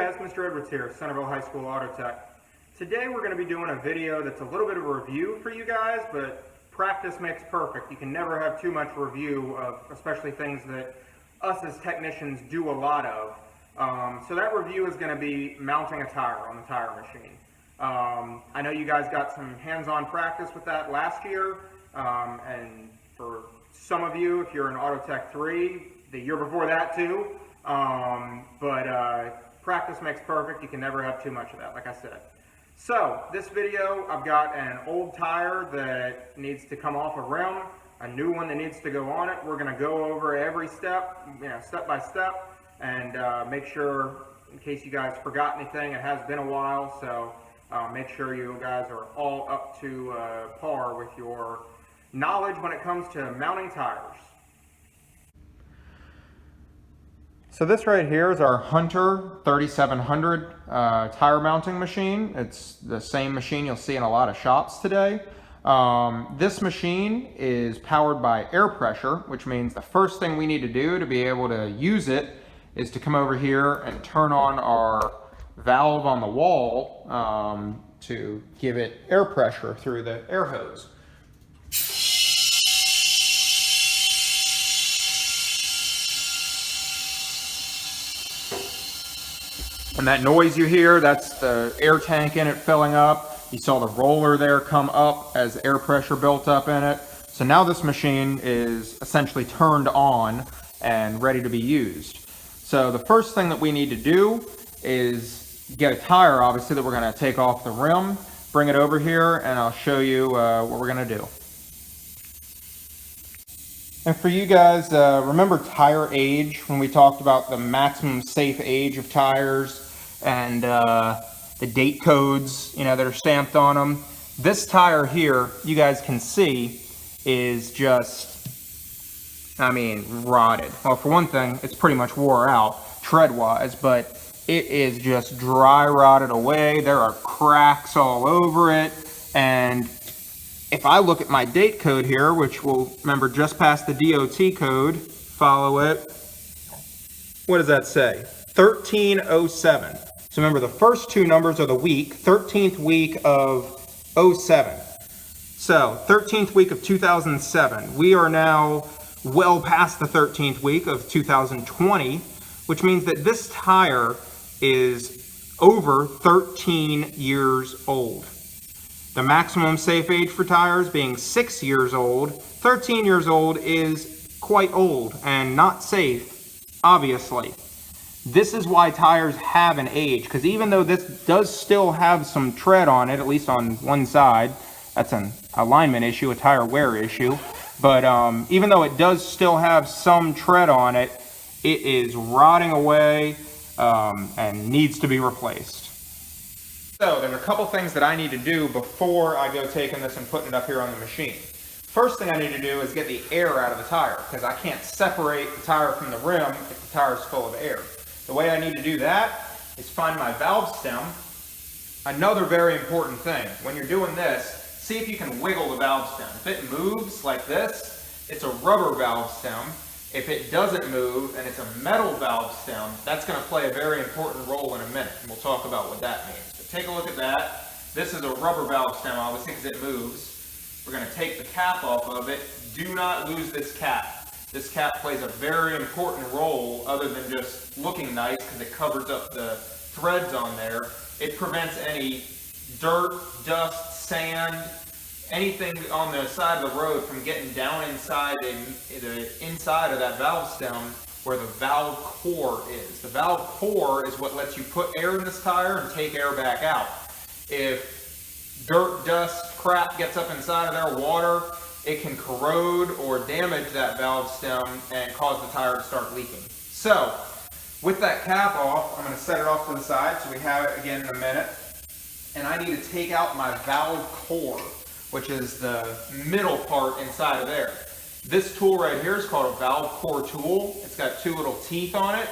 guys, Mr. Edwards here, Centreville High School Auto Tech. Today we're going to be doing a video that's a little bit of a review for you guys, but practice makes perfect. You can never have too much review of especially things that us as technicians do a lot of. So that review is going to be mounting a tire on the tire machine. I know you guys got some hands-on practice with that last year, and for some of you, if you're in Auto Tech 3, the year before that too. Practice makes perfect. You can never have too much of that, like I said. So this video, I've got an old tire that needs to come off a rim, a new one that needs to go on it. We're going to go over every step, step by step, and make sure, in case you guys forgot anything, it has been a while, so make sure you guys are all up to par with your knowledge when it comes to mounting tires. So this right here is our Hunter 3700 tire mounting machine. It's the same machine you'll see in a lot of shops today. This machine is powered by air pressure, which means the first thing we need to do to be able to use it is to come over here and turn on our valve on the wall to give it air pressure through the air hose. And that noise you hear, that's the air tank in it filling up. You saw the roller there come up as air pressure built up in it. So now this machine is essentially turned on and ready to be used. So the first thing that we need to do is get a tire, obviously, that we're going to take off the rim, bring it over here, and I'll show you what we're going to do. And for you guys, remember tire age when we talked about the maximum safe age of tires and the date codes, that are stamped on them. This tire here, you guys can see, is just, rotted. Well, for one thing, it's pretty much wore out tread-wise, but it is just dry rotted away. There are cracks all over it, and if I look at my date code here, which will, remember, just past the DOT code, follow it. What does that say? 1307. So remember, the first two numbers are the week, 13th week of 07. So 13th week of 2007. We are now well past the 13th week of 2020, which means that this tire is over 13 years old. The maximum safe age for tires being 6 years old, 13 years old is quite old and not safe, obviously. This is why tires have an age, because even though this does still have some tread on it, at least on one side, that's an alignment issue, a tire wear issue, but even though it does still have some tread on it, it is rotting away and needs to be replaced. So there's a couple things that I need to do before I go taking this and putting it up here on the machine. First thing I need to do is get the air out of the tire, because I can't separate the tire from the rim if the tire is full of air. The way I need to do that is find my valve stem. Another very important thing, when you're doing this, see if you can wiggle the valve stem. If it moves like this, it's a rubber valve stem. If it doesn't move and it's a metal valve stem, that's going to play a very important role in a minute, and we'll talk about what that means. But take a look at that. This is a rubber valve stem, obviously, because it moves. We're going to take the cap off of it. Do not lose this cap. This cap plays a very important role other than just looking nice because it covers up the threads on there. It prevents any dirt, dust, sand, anything on the side of the road from getting down inside the inside of that valve stem where the valve core is. The valve core is what lets you put air in this tire and take air back out. If dirt, dust, crap gets up inside of there, water, it can corrode or damage that valve stem and cause the tire to start leaking. So, with that cap off, I'm going to set it off to the side so we have it again in a minute. And I need to take out my valve core, which is the middle part inside of there. This tool right here is called a valve core tool. It's got two little teeth on it.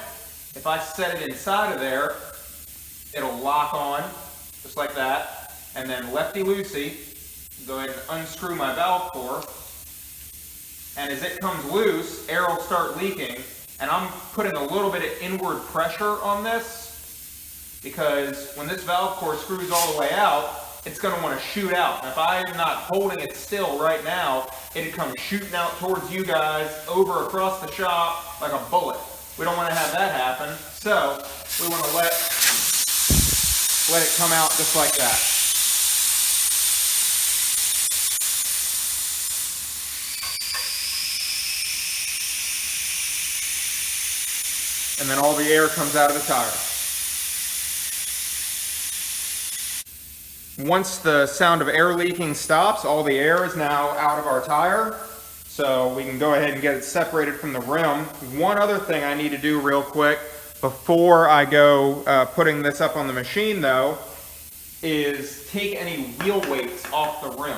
If I set it inside of there, it'll lock on, just like that. And then lefty-loosey, go ahead and unscrew my valve core. And as it comes loose, air will start leaking. And I'm putting a little bit of inward pressure on this because when this valve core screws all the way out, it's going to want to shoot out. And if I'm not holding it still right now, it'd come shooting out towards you guys over across the shop like a bullet. We don't want to have that happen, so we want to let it come out just like that. And then all the air comes out of the tire. Once the sound of air leaking stops, all the air is now out of our tire. So we can go ahead and get it separated from the rim. One other thing I need to do real quick before I go putting this up on the machine though, is take any wheel weights off the rim.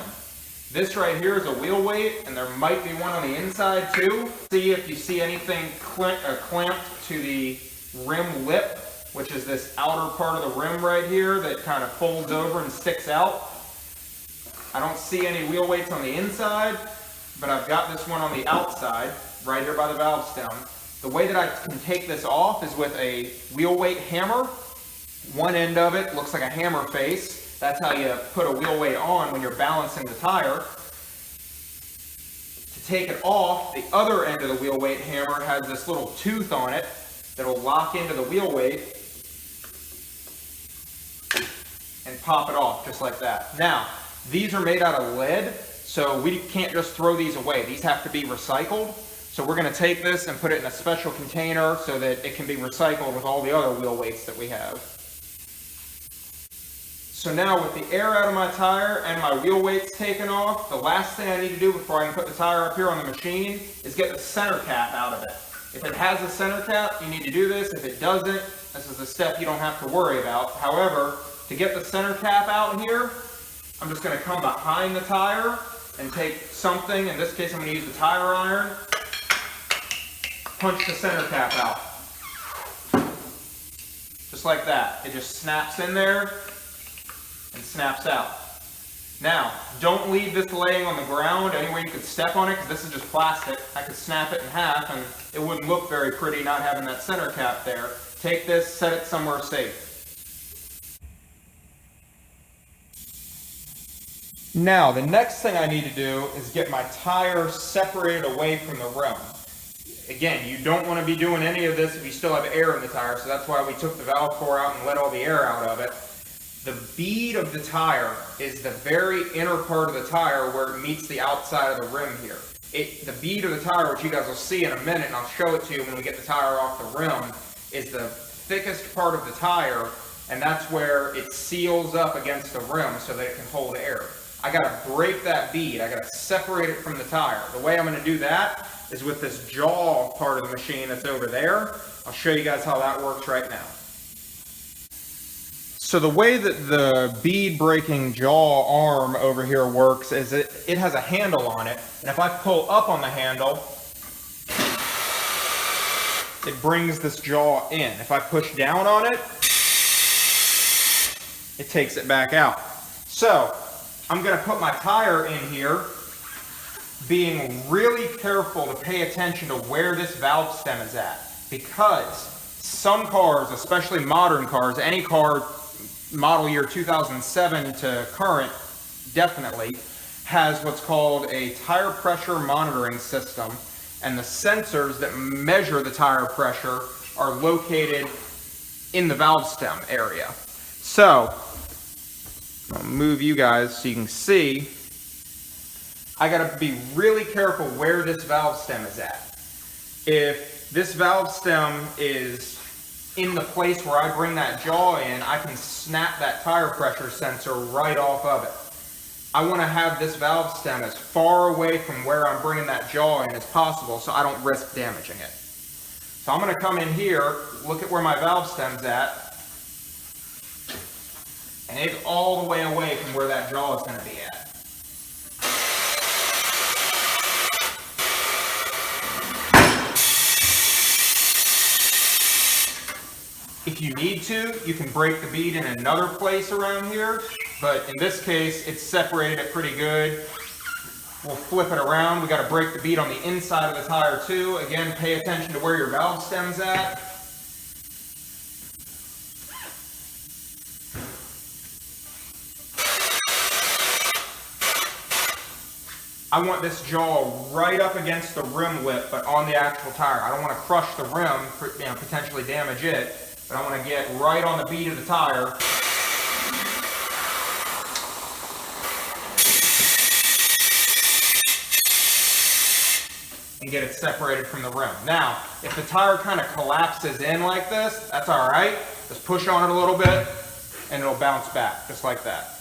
This right here is a wheel weight, and there might be one on the inside too. See if you see anything clamped to the rim lip, which is this outer part of the rim right here that kind of folds over and sticks out. I don't see any wheel weights on the inside, but I've got this one on the outside, right here by the valve stem. The way that I can take this off is with a wheel weight hammer. One end of it looks like a hammer face. That's how you put a wheel weight on when you're balancing the tire. To take it off, the other end of the wheel weight hammer has this little tooth on it that'll lock into the wheel weight and pop it off just like that. Now, these are made out of lead, so we can't just throw these away. These have to be recycled. So we're going to take this and put it in a special container so that it can be recycled with all the other wheel weights that we have. So now with the air out of my tire and my wheel weights taken off, the last thing I need to do before I can put the tire up here on the machine is get the center cap out of it. If it has a center cap, you need to do this. If it doesn't, this is a step you don't have to worry about. However, to get the center cap out here, I'm just going to come behind the tire and take something, in this case I'm going to use the tire iron, punch the center cap out. Just like that. It just snaps in there and snaps out. Now, don't leave this laying on the ground anywhere you could step on it, because this is just plastic. I could snap it in half and it wouldn't look very pretty not having that center cap there. Take this, set it somewhere safe. Now, the next thing I need to do is get my tire separated away from the rim. Again, you don't want to be doing any of this if you still have air in the tire, so that's why we took the valve core out and let all the air out of it. The bead of the tire is the very inner part of the tire where it meets the outside of the rim here. The bead of the tire, which you guys will see in a minute, and I'll show it to you when we get the tire off the rim, is the thickest part of the tire, and that's where it seals up against the rim so that it can hold air. I gotta break that bead, I gotta separate it from the tire. The way I'm gonna do that is with this jaw part of the machine that's over there. I'll show you guys how that works right now. So the way that the bead breaking jaw arm over here works is it has a handle on it, and if I pull up on the handle, it brings this jaw in. If I push down on it, it takes it back out. So I'm going to put my tire in here, being really careful to pay attention to where this valve stem is at, because some cars, especially modern cars, any car model year 2007 to current definitely has what's called a tire pressure monitoring system, and the sensors that measure the tire pressure are located in the valve stem area. So I'll move you guys so you can see. I gotta be really careful where this valve stem is at. If this valve stem is in the place where I bring that jaw in, I can snap that tire pressure sensor right off of it. I want to have this valve stem as far away from where I'm bringing that jaw in as possible so I don't risk damaging it. So I'm going to come in here, look at where my valve stem's at, and it's all the way away from where that jaw is going to be at. If you need to, you can break the bead in another place around here, but in this case, it's separated it pretty good. We'll flip it around. We got to break the bead on the inside of the tire too. Again, pay attention to where your valve stem's at. I want this jaw right up against the rim lip, but on the actual tire. I don't want to crush the rim, potentially damage it, but I want to get right on the bead of the tire. And get it separated from the rim. Now, if the tire kind of collapses in like this, that's all right. Just push on it a little bit, and it'll bounce back, just like that.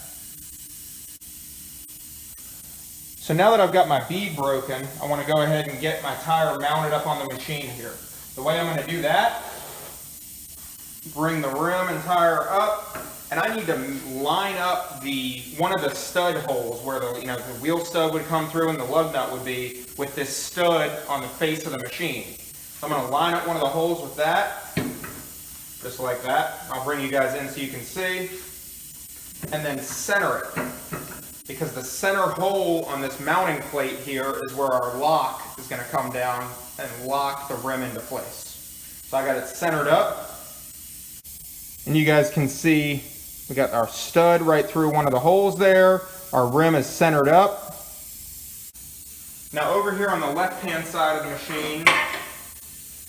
So now that I've got my bead broken, I want to go ahead and get my tire mounted up on the machine here. The way I'm going to do that, bring the rim and tire up, and I need to line up one of the stud holes where the wheel stud would come through and the lug nut would be with this stud on the face of the machine. So I'm going to line up one of the holes with that, just like that. I'll bring you guys in so you can see, and then center it. Because the center hole on this mounting plate here is where our lock is going to come down and lock the rim into place. So I got it centered up. And you guys can see we got our stud right through one of the holes there. Our rim is centered up. Now over here on the left-hand side of the machine,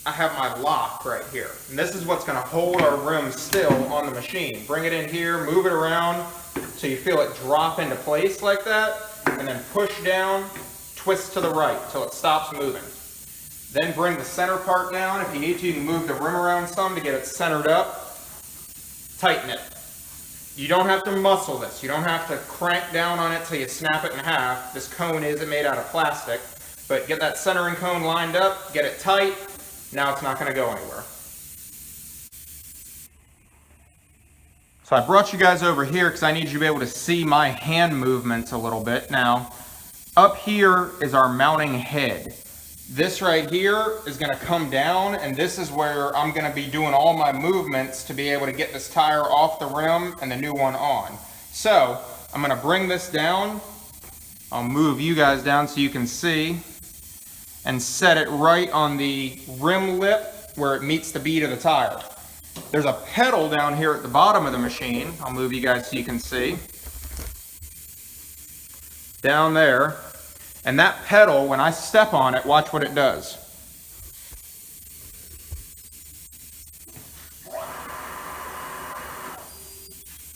I have my lock right here. And this is what's going to hold our rim still on the machine. Bring it in here, move it around so you feel it drop into place like that, and then push down, twist to the right till it stops moving. Then bring the center part down. If you need to, you can move the rim around some to get it centered up. Tighten it. You don't have to muscle this. You don't have to crank down on it till you snap it in half. This cone isn't made out of plastic, but get that centering cone lined up, get it tight. Now it's not going to go anywhere. So I brought you guys over here because I need you to be able to see my hand movements a little bit. Now, up here is our mounting head. This right here is going to come down, and this is where I'm going to be doing all my movements to be able to get this tire off the rim and the new one on. So I'm going to bring this down. I'll move you guys down so you can see, and set it right on the rim lip where it meets the bead of the tire. There's a pedal down here at the bottom of the machine. I'll move you guys so you can see. Down there. And that pedal, when I step on it, watch what it does.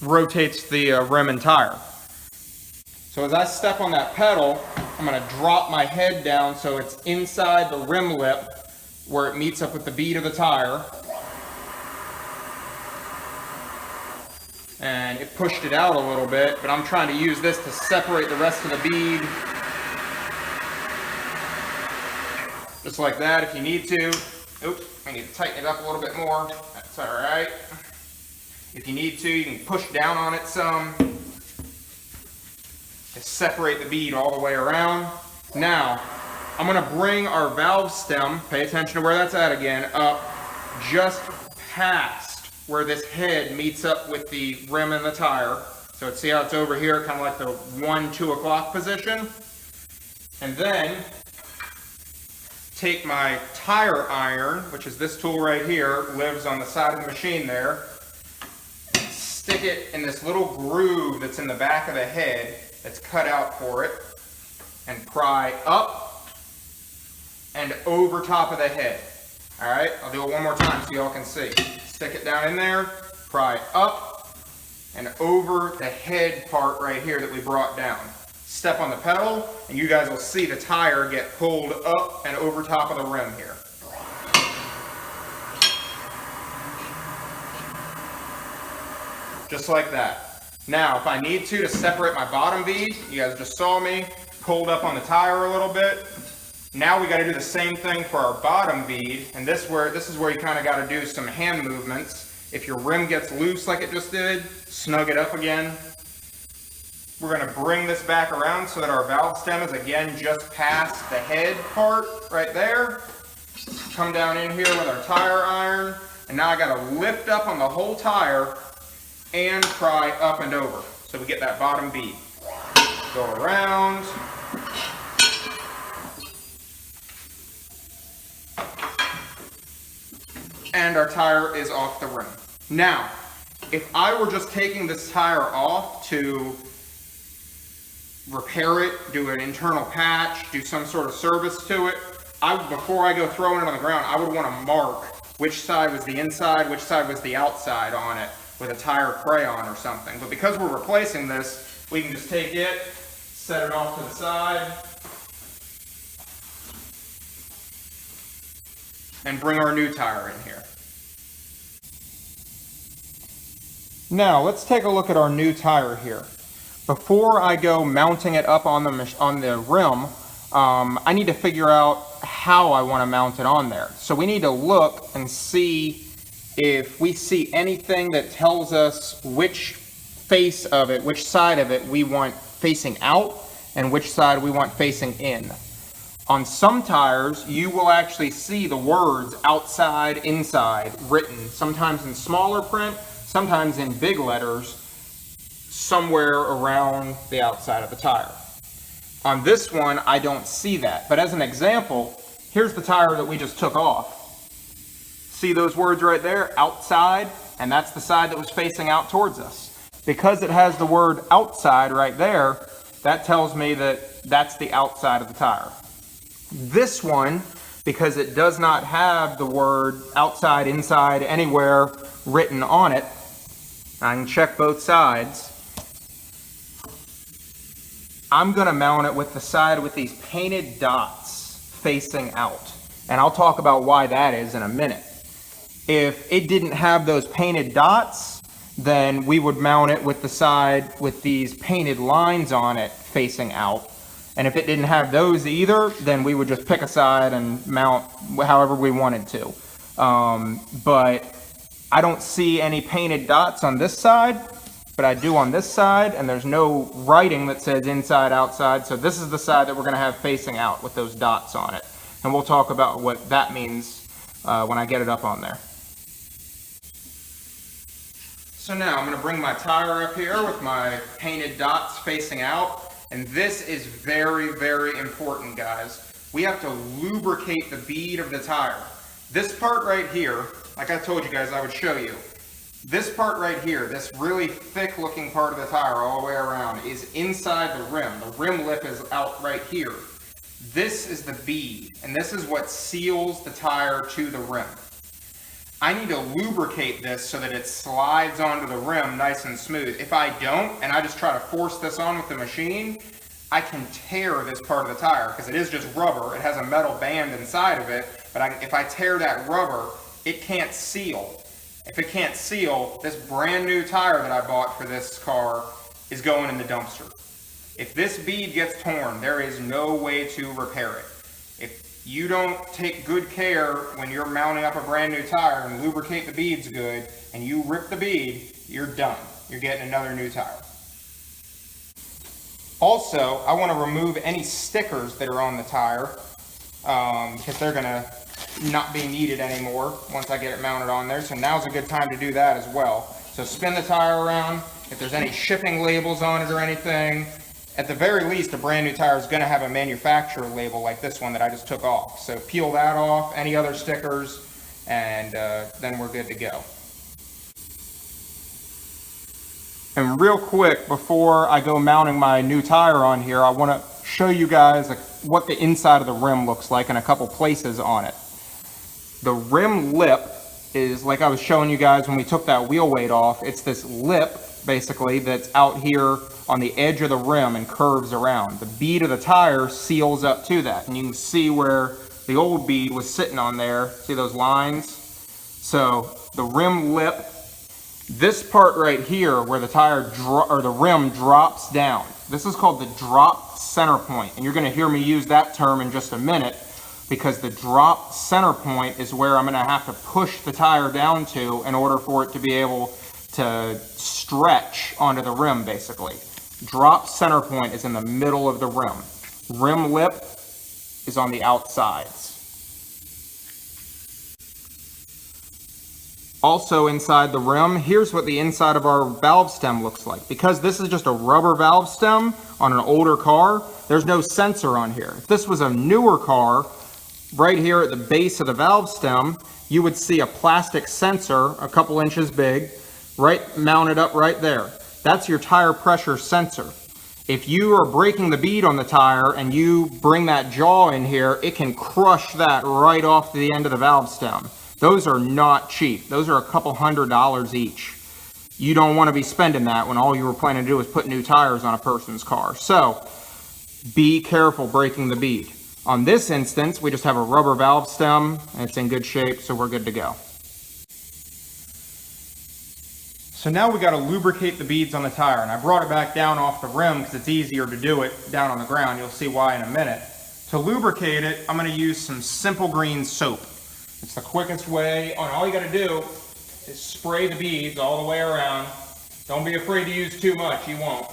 Rotates the rim and tire. So as I step on that pedal, I'm going to drop my head down so it's inside the rim lip where it meets up with the bead of the tire. And it pushed it out a little bit, but I'm trying to use this to separate the rest of the bead. Just like that if you need to. Oops, I need to tighten it up a little bit more. That's all right. If you need to, you can push down on it some. Just separate the bead all the way around. Now, I'm going to bring our valve stem, pay attention to where that's at again, up just past where this head meets up with the rim and the tire. So see how it's over here, kind of like the 1, 2 o'clock position. And then take my tire iron, which is this tool right here, lives on the side of the machine there, and stick it in this little groove that's in the back of the head that's cut out for it, and pry up and over top of the head. All right, I'll do it one more time so y'all can see. Stick it down in there, pry up and over the head part right here that we brought down. Step on the pedal, and you guys will see the tire get pulled up and over top of the rim here. Just like that. Now, if I need to separate my bottom bead, you guys just saw me, pulled up on the tire a little bit. Now we got to do the same thing for our bottom bead, and this is where you kind of got to do some hand movements. If your rim gets loose like it just did, snug it up again. We're going to bring this back around so that our valve stem is again just past the head part right there. Come down in here with our tire iron, and now I got to lift up on the whole tire and pry up and over so we get that bottom bead. Go around. And our tire is off the rim. Now, if I were just taking this tire off to repair it, do an internal patch, do some sort of service to it, before I go throwing it on the ground, I would want to mark which side was the inside, which side was the outside on it with a tire crayon or something. But because we're replacing this, we can just take it, set it off to the side, and bring our new tire in here. Now let's take a look at our new tire here. Before I go mounting it up on the rim, I need to figure out how I want to mount it on there. So we need to look and see if we see anything that tells us which face of it, which side of it we want facing out and which side we want facing in. On some tires, you will actually see the words outside, inside written, sometimes in smaller print, sometimes in big letters, somewhere around the outside of the tire. On this one, I don't see that. But as an example, here's the tire that we just took off. See those words right there, outside, and that's the side that was facing out towards us. Because it has the word outside right there, that tells me that that's the outside of the tire. This one, because it does not have the word outside, inside, anywhere written on it, I can check both sides. I'm going to mount it with the side with these painted dots facing out. And I'll talk about why that is in a minute. If it didn't have those painted dots, then we would mount it with the side with these painted lines on it facing out. And if it didn't have those either, then we would just pick a side and mount however we wanted to. But I don't see any painted dots on this side, but I do on this side, and there's no writing that says inside, outside. So this is the side that we're going to have facing out with those dots on it. And we'll talk about what that means when I get it up on there. So now I'm going to bring my tire up here with my painted dots facing out. And this is very, very important, guys. We have to lubricate the bead of the tire. This part right here, like I told you guys I would show you, this part right here, this really thick looking part of the tire all the way around is inside the rim. The rim lip is out right here. This is the bead, and this is what seals the tire to the rim. I need to lubricate this so that it slides onto the rim nice and smooth. If I don't, and I just try to force this on with the machine, I can tear this part of the tire because it is just rubber. It has a metal band inside of it, but if I tear that rubber, it can't seal. If it can't seal, this brand new tire that I bought for this car is going in the dumpster. If this bead gets torn, there is no way to repair it. If you don't take good care when you're mounting up a brand new tire and lubricate the beads good, and you rip the bead, you're done. You're getting another new tire. Also, I want to remove any stickers that are on the tire because they're going to not be needed anymore once I get it mounted on there. So now's a good time to do that as well. So spin the tire around. If there's any shipping labels on it or anything, at the very least, a brand new tire is going to have a manufacturer label like this one that I just took off. So peel that off, any other stickers, and then we're good to go. And real quick, before I go mounting my new tire on here, I want to show you guys what the inside of the rim looks like in a couple places on it. The rim lip is, like I was showing you guys when we took that wheel weight off, it's this lip, basically, that's out here on the edge of the rim and curves around. The bead of the tire seals up to that, and you can see where the old bead was sitting on there. See those lines? So the rim lip, this part right here where the tire or the rim drops down, this is called the drop center point, and you're going to hear me use that term in just a minute, because the drop center point is where I'm going to have to push the tire down to in order for it to be able to stretch onto the rim, basically. Drop center point is in the middle of the rim. Rim lip is on the outsides. Also inside the rim, here's what the inside of our valve stem looks like. Because this is just a rubber valve stem on an older car, there's no sensor on here. If this was a newer car, right here at the base of the valve stem, you would see a plastic sensor a couple inches big, right mounted up right there. That's your tire pressure sensor. If you are breaking the bead on the tire and you bring that jaw in here, it can crush that right off the end of the valve stem. Those are not cheap. Those are a couple $100 each. You don't want to be spending that when all you were planning to do is put new tires on a person's car. So be careful breaking the bead. On this instance, we just have a rubber valve stem and it's in good shape, so we're good to go. So now we got to lubricate the beads on the tire, and I brought it back down off the rim because it's easier to do it down on the ground. You'll see why in a minute. To lubricate it, I'm going to use some Simple Green soap. It's the quickest way. And all you got to do is spray the beads all the way around. Don't be afraid to use too much, you won't.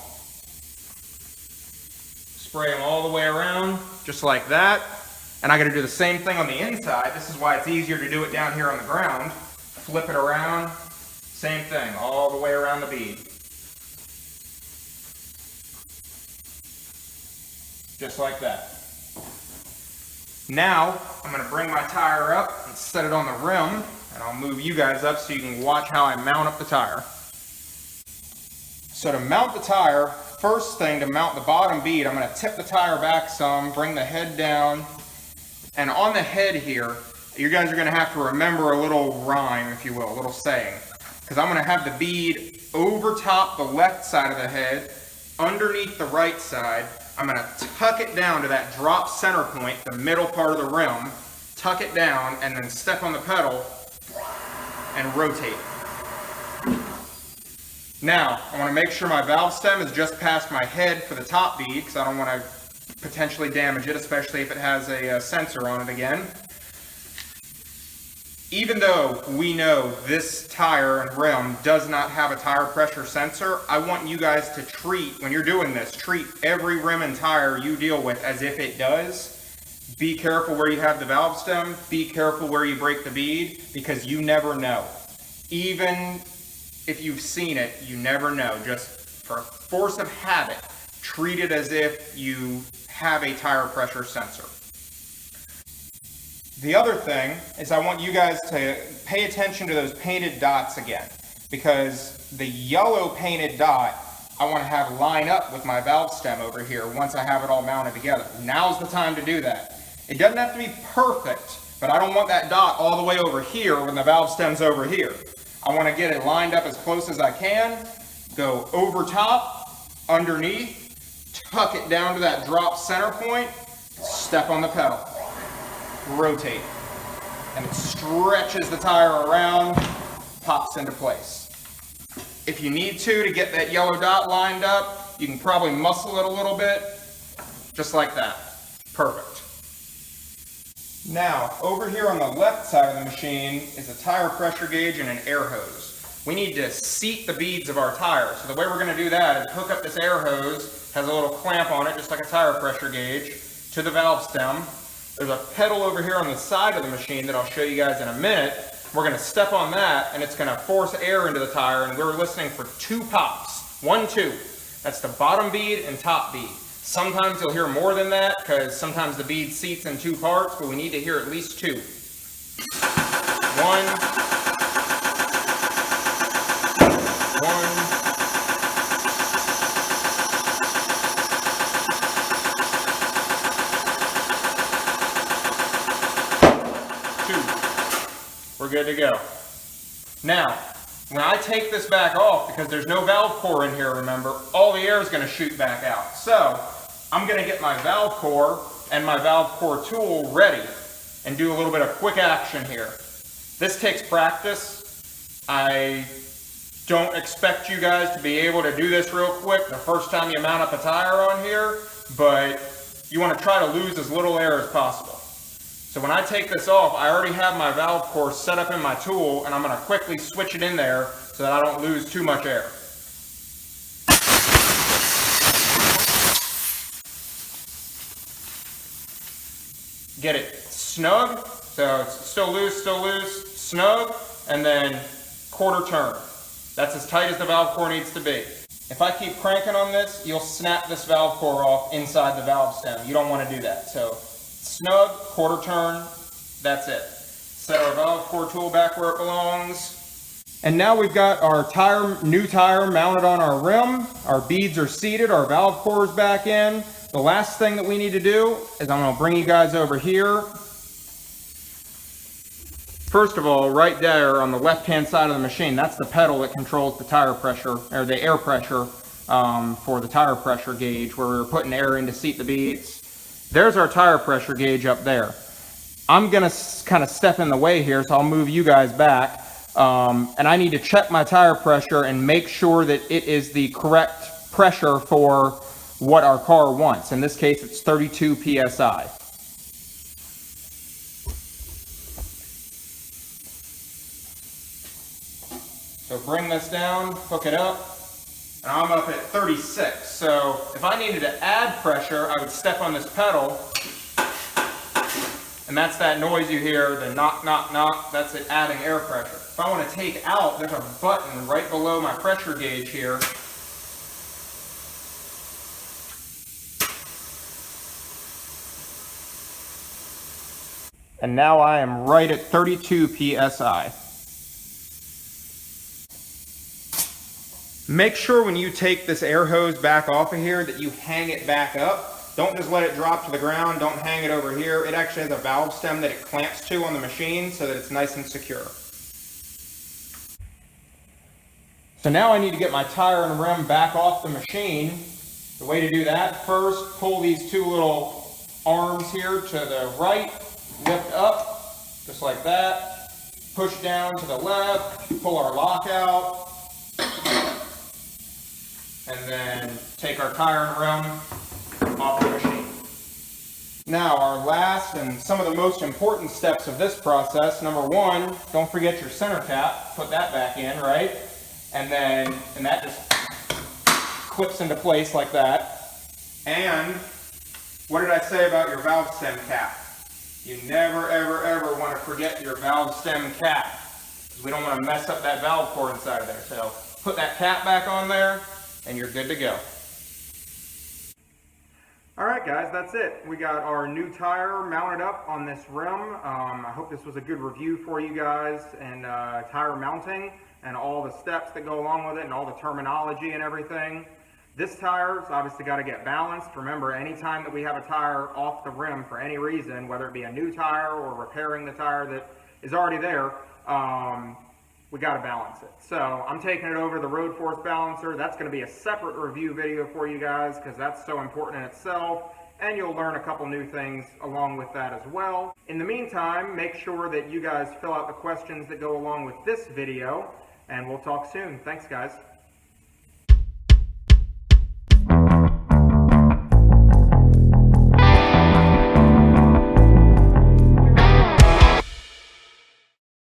Spray them all the way around, just like that. And I got to do the same thing on the inside. This is why it's easier to do it down here on the ground. Flip it around. Same thing, all the way around the bead. Just like that. Now, I'm going to bring my tire up and set it on the rim, and I'll move you guys up so you can watch how I mount up the tire. So to mount the tire, first thing to mount the bottom bead, I'm going to tip the tire back some, bring the head down, and on the head here, you guys are going to have to remember a little rhyme, if you will, a little saying. Because I'm going to have the bead over top the left side of the head, underneath the right side. I'm going to tuck it down to that drop center point, the middle part of the rim, tuck it down, and then step on the pedal and rotate. Now, I want to make sure my valve stem is just past my head for the top bead, because I don't want to potentially damage it, especially if it has a sensor on it again. Even though we know this tire and rim does not have a tire pressure sensor, I want you guys to treat, when you're doing this, treat every rim and tire you deal with as if it does. Be careful where you have the valve stem, be careful where you break the bead, because you never know. Even if you've seen it, you never know. Just for force of habit, treat it as if you have a tire pressure sensor. The other thing is I want you guys to pay attention to those painted dots again, because the yellow painted dot I want to have line up with my valve stem over here once I have it all mounted together. Now's the time to do that. It doesn't have to be perfect, but I don't want that dot all the way over here when the valve stem's over here. I want to get it lined up as close as I can, go over top, underneath, tuck it down to that drop center point, step on the pedal. Rotate, and it stretches the tire around, pops into place. If you need to get that yellow dot lined up, you can probably muscle it a little bit, just like that. Perfect. Now, over here on the left side of the machine is a tire pressure gauge and an air hose. We need to seat the beads of our tire. So the way we're going to do that is hook up this air hose, has a little clamp on it, just like a tire pressure gauge, to the valve stem. There's a pedal over here on the side of the machine that I'll show you guys in a minute. We're going to step on that, and it's going to force air into the tire, and we're listening for 2 pops. 1, 2. That's the bottom bead and top bead. Sometimes you'll hear more than that, because sometimes the bead seats in 2 parts, but we need to hear at least 2. 1. 1. We're good to go. Now, when I take this back off, because there's no valve core in here, remember, all the air is going to shoot back out. So, I'm going to get my valve core and my valve core tool ready and do a little bit of quick action here. This takes practice. I don't expect you guys to be able to do this real quick the first time you mount up a tire on here, but you want to try to lose as little air as possible. So when I take this off, I already have my valve core set up in my tool, and I'm going to quickly switch it in there so that I don't lose too much air. Get it snug, so it's still loose, snug, and then quarter turn. That's as tight as the valve core needs to be. If I keep cranking on this, you'll snap this valve core off inside the valve stem. You don't want to do that. So snug, quarter turn, that's it. Set our valve core tool back where it belongs. And now we've got our new tire mounted on our rim. Our beads are seated, our valve core is back in. The last thing that we need to do is I'm going to bring you guys over here. First of all, right there on the left-hand side of the machine, that's the pedal that controls the tire pressure, or the air pressure for the tire pressure gauge, where we're putting air in to seat the beads. There's our tire pressure gauge up there. I'm going to kind of step in the way here, so I'll move you guys back. And I need to check my tire pressure and make sure that it is the correct pressure for what our car wants. In this case, it's 32 psi. So bring this down, hook it up, and I'm up at 36. So if I needed to add pressure, I would step on this pedal, and that's that noise you hear, the knock, knock, knock, that's it adding air pressure. If I want to take out, there's a button right below my pressure gauge here. And now I am right at 32 psi. Make sure when you take this air hose back off of here that you hang it back up. Don't just let it drop to the ground. Don't hang it over here. It actually has a valve stem that it clamps to on the machine so that it's nice and secure. So now I need to get my tire and rim back off the machine. The way to do that, first pull these two little arms here to the right, lift up, just like that. Push down to the left, pull our lock out. And then take our tire and rim off the machine. Now our last and some of the most important steps of this process, number one, don't forget your center cap, put that back in, right? And that just clips into place like that. And what did I say about your valve stem cap? You never, ever, ever want to forget your valve stem cap. We don't want to mess up that valve core inside there. So put that cap back on there, and you're good to go. Alright guys, that's it. We got our new tire mounted up on this rim. I hope this was a good review for you guys, and tire mounting and all the steps that go along with it and all the terminology and everything. This tire's obviously got to get balanced. Remember, anytime that we have a tire off the rim for any reason, whether it be a new tire or repairing the tire that is already there, we got to balance it. So I'm taking it over the road force balancer. That's going to be a separate review video for you guys because that's so important in itself, and you'll learn a couple new things along with that as well. In the meantime, make sure that you guys fill out the questions that go along with this video, and we'll talk soon. Thanks guys.